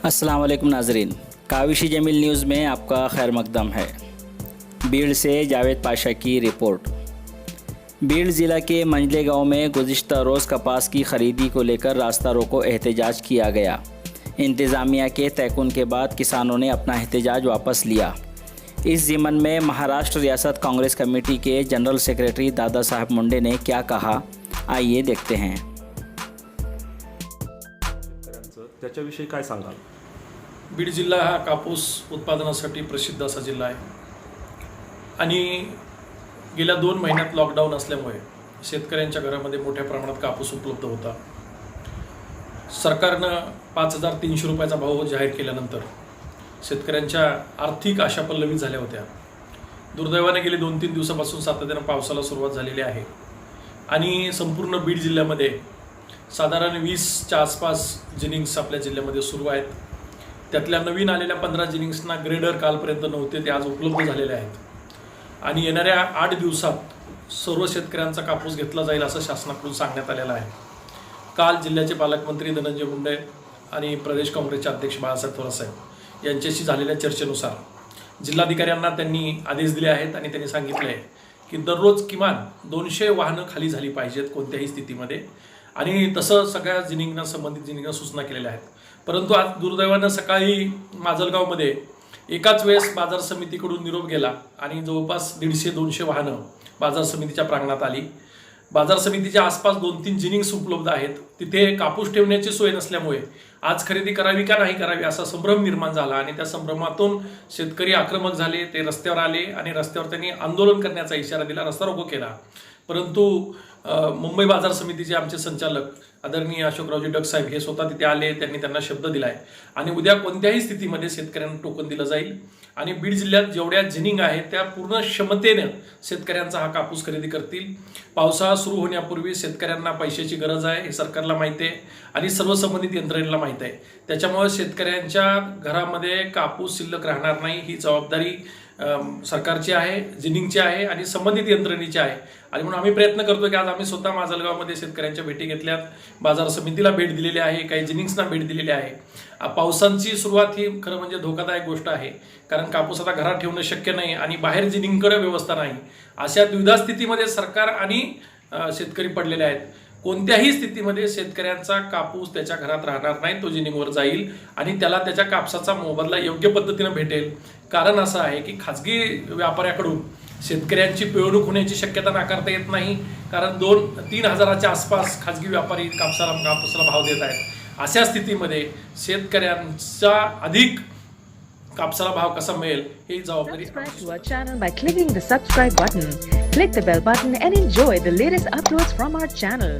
अस्सलाम वालेकुम नाजरीन, काविशी जमील न्यूज़ में आपका खैर मकदम है। बीड़ से जावेद पाशा की रिपोर्ट। बीड़ ज़िला के मंजले गांव में गुज़िश्ता रोज़ कपास की ख़रीदी को लेकर रास्ता रोको एहतजाज किया गया। इंतज़ामिया के तयक़ुन के बाद किसानों ने अपना एहतजाज वापस लिया। इस ज़िमन में महाराष्ट्र रियासत कांग्रेस कमेटी के जनरल सेक्रेटरी दादा साहब मुंडे ने क्या कहा, आइए देखते हैं। त्याच्याविषयी काय सांगाल? बीड जिल्हा हा कापूस उत्पादनासाठी प्रसिद्ध असा जिल्हा आहे आणि गेल्या 2 महिन्यात लॉकडाऊन असल्यामुळे शेतकऱ्यांच्या घरामध्ये मोठ्या प्रमाणात कापूस उपलब्ध होता। सरकारनं 5300 रुपयाचा भाव जाहीर केल्यानंतर शेतकऱ्यांच्या आर्थिक आशा पल्लवित झाल्या होत्या। दुर्दैवाने गेले 2-3 दिवसापासून सातत्याने पावसाला सुरुवात झालेली आहे आणि संपूर्ण बीड जिल्ह्यामध्ये साधारण 20च्या आसपास जिनिंग्स आपल्या जिल्ह्यामध्ये सुरू आहेत। त्यातल्या नवीन आलेल्या 15 जिनिंग्सना ग्रेडर कालपर्यंत नव्हते, ते आज उपलब्ध झालेले आहेत आणि येणाऱ्या 8 दिवसात सर्व शेतकऱ्यांचा कापूस घेतला जाईल असं शासनाकडून सांगण्यात आलेलं आहे। काल जिल्ह्याचे पालकमंत्री धनंजय मुंडे आणि प्रदेश काँग्रेसचे अध्यक्ष बाळासाहेब थोरातसाहेब यांच्याशी झालेल्या चर्चेनुसार जिल्हाधिकाऱ्यांना त्यांनी आदेश दिले आहेत आणि त्यांनी सांगितले की दररोज किमान 200 वाहनं खाली झाली पाहिजेत कोणत्याही स्थितीमध्ये आणि तसं सगळ्या जिनिंगना संबंधित जिनिंगना सूचना केलेल्या आहेत। परंतु आज दुर्दैवानं सकाळी माजलगावमध्ये एकाच वेळेस बाजार समितीकडून निरोप गेला आणि जवळपास 150-200 वाहनं बाजार समितीच्या प्रांगणात आली। बाजार समितीच्या आसपास 2-3 जिनिंग्स उपलब्ध आहेत, तिथे कापूस ठेवण्याची सोय नसल्यामुळे आज खरेदी करावी का नाही करावी असा संभ्रम निर्माण झाला आणि त्या संभ्रमातून शेतकरी आक्रमक झाले, ते रस्त्यावर आले आणि रस्त्यावर त्यांनी आंदोलन करण्याचा इशारा दिला, रस्ता रोको केला। परंतु मुंबई बाजार समितीचे आमचे संचालक आदरणीय अशोकरावजी डग साहेब हे स्वतः तिथे आले, त्यांनी त्यांना शब्द दिलाय आणि उद्या कोणत्याही स्थितीमध्ये शेतकऱ्यांना टोकन दिलं जाईल आणि बीड जिल्ह्यात जेवढ्या जिनिंग आहेत त्या पूर्ण क्षमतेने शेतकऱ्यांचा हा कापूस खरेदी करतील। पावसाळा सुरू होण्यापूर्वी शेतकऱ्यांना पैशाची गरज आहे हे सरकारला माहिती आहे आणि सर्व संबंधित यंत्रणेला माहिती आहे। त्याच्यामुळे शेतकऱ्यांच्या घरामध्ये कापूस शिल्लक राहणार नाही ही जबाबदारी सरकारची आहे, जिनिंगची आहे आणि संबंधित यंत्रणेची आहे आणि म्हणून आम्ही प्रयत्न करतो की आज आम्ही स्वतः माजलगावमध्ये शेतकऱ्यांच्या भेटी घेतल्यात, बाजार समितीला भेट दिलेली आहे, काही जिनिंग्सना भेट दिलेली आहे। पावसांची सुरुवात ही खरं म्हणजे धोकादायक गोष्ट आहे, कारण कापूस आता घरात ठेवणं शक्य नाही आणि बाहेर जिनिंगकडे व्यवस्था नाही। अशा द्विधा स्थितीमध्ये सरकार आणि शेतकरी पडलेले आहेत। कोणत्याही स्थितीमध्ये शेतकऱ्यांचा कापूस त्याच्या घरात राहणार नाही, तो जिनिंगवर जाईल आणि त्याला त्याच्या कापसाचा मोबदला योग्य पद्धतीने भेटेल। कारण असं आहे की खाजगी व्यापाऱ्याकडून शेतकऱ्यांची पिळवणूक होण्याची शक्यता नाकारता येत नाही, कारण 2-3 हजाराच्या आसपास खाजगी व्यापारी कापसाला भाव देत आहेत। अशा स्थितीमध्ये शेतकऱ्यांचा अधिक कापसाला भाव कसा मिळेल ही जबाबदारी। Subscribe to our channel by clicking the subscribe button. Click the bell button and enjoy the latest uploads from our channel.